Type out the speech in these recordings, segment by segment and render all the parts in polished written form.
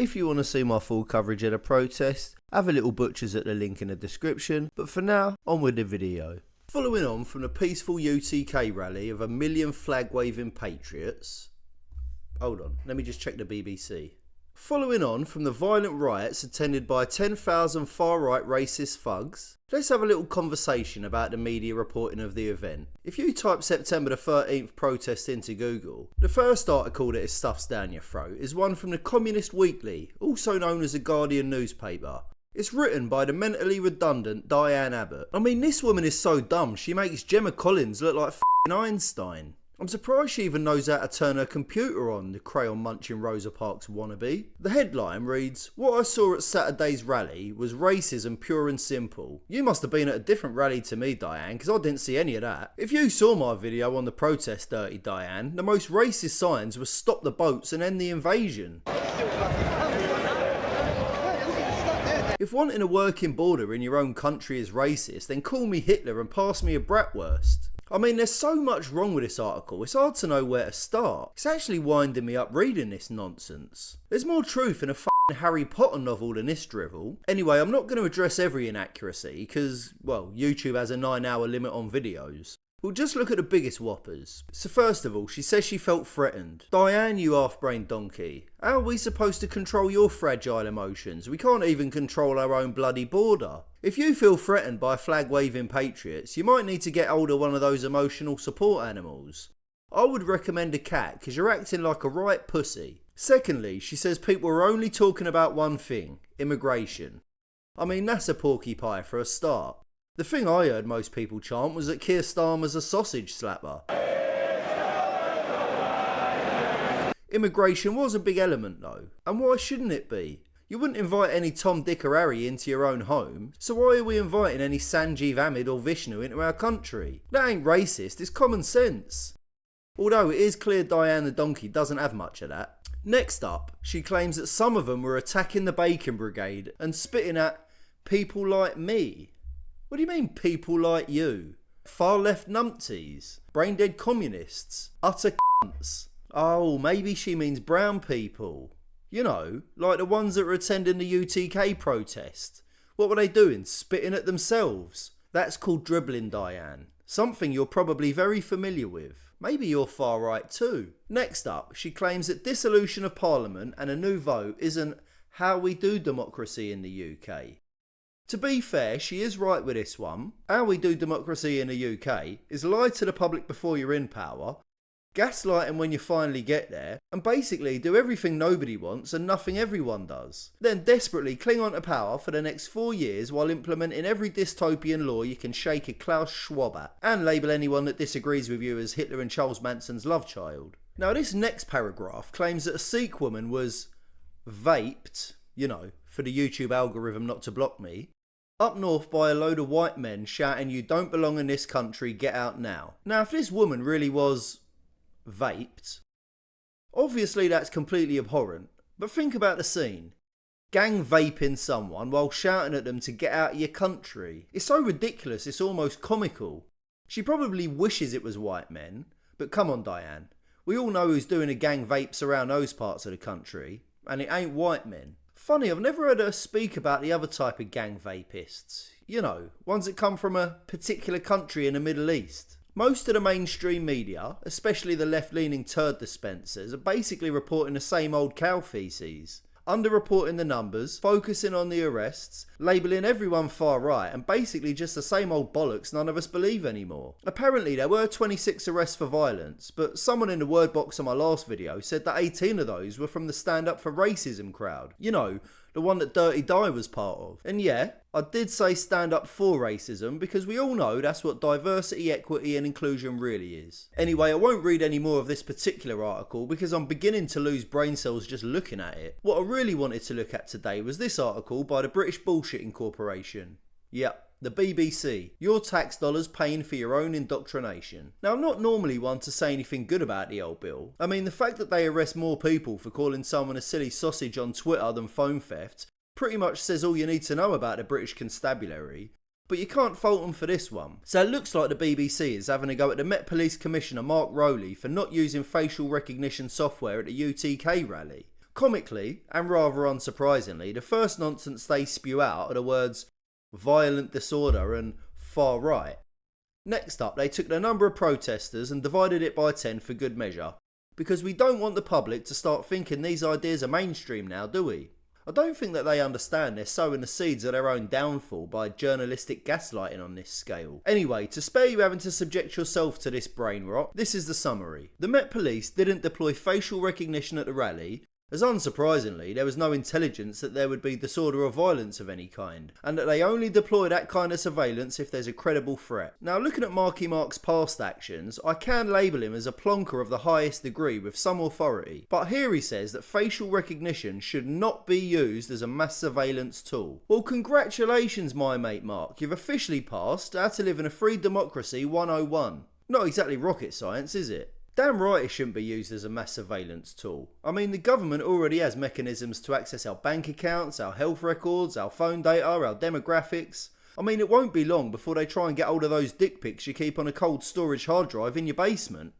If you want to see my full coverage of the protest, have a little butchers at the link in the description, but for now, on with the video. Following on from the peaceful UTK rally of 1 million flag-waving patriots... Hold on, let me just check the BBC. Following on from the violent riots attended by 10,000 far-right racist thugs, let's have a little conversation about the media reporting of the event. If you type September the 13th protest into Google, the first article that it stuffs down your throat is one from the Communist Weekly, also known as the Guardian newspaper. It's written by the mentally redundant Diane Abbott. I mean, this woman is so dumb, she makes Gemma Collins look like f***ing Einstein. I'm surprised she even knows how to turn her computer on, the crayon-munching Rosa Parks wannabe. The headline reads, "What I saw at Saturday's rally was racism pure and simple." You must have been at a different rally to me, Diane, because I didn't see any of that. If you saw my video on the protest, Dirty Diane, the most racist signs were stop the boats and end the invasion. If wanting a working border in your own country is racist, then call me Hitler and pass me a bratwurst. I mean, there's so much wrong with this article, it's hard to know where to start. It's actually winding me up reading this nonsense. There's more truth in a f***ing Harry Potter novel than this drivel. Anyway, I'm not going to address every inaccuracy, because, well, YouTube has a 9-hour limit on videos. We'll just look at the biggest whoppers. So first of all, she says she felt threatened. Diane, you half-brained donkey. How are we supposed to control your fragile emotions? We can't even control our own bloody border. If you feel threatened by flag-waving patriots, you might need to get hold of one of those emotional support animals. I would recommend a cat, because you're acting like a right pussy. Secondly, she says people are only talking about one thing, immigration. I mean, that's a porky pie for a start. The thing I heard most people chant was that Keir Starmer's a sausage slapper. Immigration was a big element though, and why shouldn't it be? You wouldn't invite any Tom, Dick or Harry into your own home, so why are we inviting any Sanjeev Ahmed or Vishnu into our country? That ain't racist, it's common sense. Although it is clear Diane the donkey doesn't have much of that. Next up, she claims that some of them were attacking the Bacon Brigade and spitting at people like me. What do you mean, people like you? Far left numpties? Brain dead communists? Utter cunts? Oh, maybe she means brown people. You know, like the ones that were attending the UTK protest. What were they doing? Spitting at themselves? That's called dribbling, Diane. Something you're probably very familiar with. Maybe you're far right too. Next up, she claims that dissolution of Parliament and a new vote isn't how we do democracy in the UK. To be fair, she is right with this one. How we do democracy in the UK is lie to the public before you're in power, gaslight them when you finally get there, and basically do everything nobody wants and nothing everyone does. Then desperately cling on to power for the next 4 years while implementing every dystopian law you can shake a Klaus Schwab at, and label anyone that disagrees with you as Hitler and Charles Manson's love child. Now this next paragraph claims that a Sikh woman was vaped, you know, for the YouTube algorithm not to block me, up north by a load of white men shouting you don't belong in this country, get out now. Now if this woman really was vaped, obviously that's completely abhorrent, but think about the scene. Gang vaping someone while shouting at them to get out of your country. It's so ridiculous it's almost comical. She probably wishes it was white men, but come on Diane, we all know who's doing a gang vapes around those parts of the country, and it ain't white men. Funny, I've never heard her speak about the other type of gang vapists. You know, ones that come from a particular country in the Middle East. Most of the mainstream media, especially the left-leaning turd dispensers, are basically reporting the same old cow feces. Underreporting the numbers, focusing on the arrests, labelling everyone far right, and basically just the same old bollocks none of us believe anymore. Apparently there were 26 arrests for violence, but someone in the word box on my last video said that 18 of those were from the Stand Up for Racism crowd. You know, the one that Dirty Di was part of. And yeah, I did say stand up for racism because we all know that's what diversity, equity and inclusion really is. Anyway, I won't read any more of this particular article because I'm beginning to lose brain cells just looking at it. What I really wanted to look at today was this article by the British Bullshitting Corporation. Yep, the BBC. Your tax dollars paying for your own indoctrination. Now, I'm not normally one to say anything good about the old bill. I mean, the fact that they arrest more people for calling someone a silly sausage on Twitter than phone theft pretty much says all you need to know about the British constabulary. But you can't fault them for this one. So it looks like the BBC is having a go at the Met Police Commissioner Mark Rowley for not using facial recognition software at the UTK rally. Comically, and rather unsurprisingly, the first nonsense they spew out are the words violent disorder and far right. Next up, they took the number of protesters and divided it by 10 for good measure, because we don't want the public to start thinking these ideas are mainstream now, do we? I don't think that they understand they're sowing the seeds of their own downfall by journalistic gaslighting on this scale. Anyway, to spare you having to subject yourself to this brain rot, this is the summary. The Met Police didn't deploy facial recognition at the rally, as unsurprisingly there was no intelligence that there would be disorder or violence of any kind, and that they only deploy that kind of surveillance if there's a credible threat. Now, looking at Marky Mark's past actions, I can label him as a plonker of the highest degree with some authority, but here he says that facial recognition should not be used as a mass surveillance tool. Well, congratulations my mate Mark, you've officially passed How to Live in a Free Democracy 101. Not exactly rocket science, is it? Damn right it shouldn't be used as a mass surveillance tool. I mean, the government already has mechanisms to access our bank accounts, our health records, our phone data, our demographics. I mean, it won't be long before they try and get hold of those dick pics you keep on a cold storage hard drive in your basement.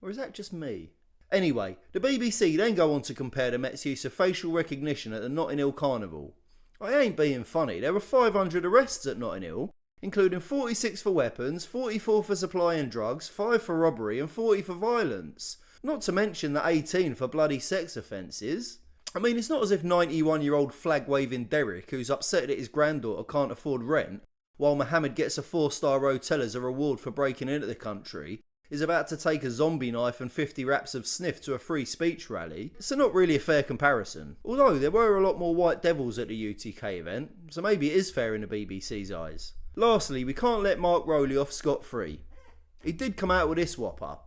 Or is that just me? Anyway, the BBC then go on to compare the Met's use of facial recognition at the Notting Hill Carnival. I ain't being funny, there were 500 arrests at Notting Hill, including 46 for weapons, 44 for supplying drugs, 5 for robbery and 40 for violence. Not to mention the 18 for bloody sex offences. I mean, it's not as if 91-year-old flag-waving Derek, who's upset that his granddaughter can't afford rent, while Mohammed gets a 4-star hotel as a reward for breaking into the country, is about to take a zombie knife and 50 wraps of sniff to a free speech rally. So not really a fair comparison. Although there were a lot more white devils at the UTK event, so maybe it is fair in the BBC's eyes. Lastly, we can't let Mark Rowley off scot-free. He did come out with this whopper.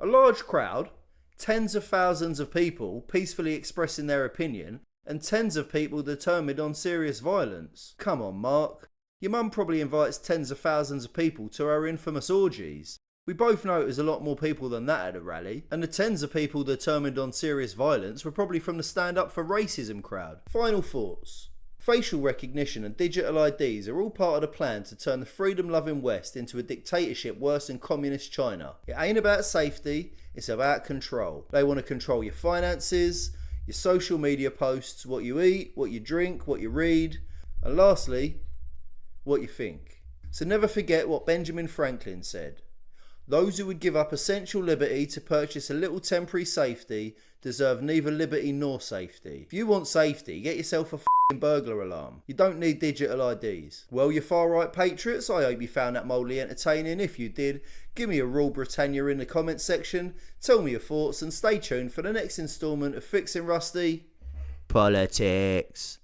A large crowd, tens of thousands of people peacefully expressing their opinion, and tens of people determined on serious violence. Come on, Mark. Your mum probably invites tens of thousands of people to her infamous orgies. We both know there's a lot more people than that at a rally, and the tens of people determined on serious violence were probably from the Stand Up for Racism crowd. Final thoughts. Facial recognition and digital IDs are all part of the plan to turn the freedom-loving West into a dictatorship worse than communist China. It ain't about safety, it's about control. They want to control your finances, your social media posts, what you eat, what you drink, what you read, and lastly, what you think. So never forget what Benjamin Franklin said. Those who would give up essential liberty to purchase a little temporary safety deserve neither liberty nor safety. If you want safety, get yourself a burglar alarm. You don't need digital IDs. Well, you far right patriots, I hope you found that mildly entertaining. If you did, give me a Rule Britannia in the comments section, tell me your thoughts, and stay tuned for the next instalment of Fixing Rusty Politics.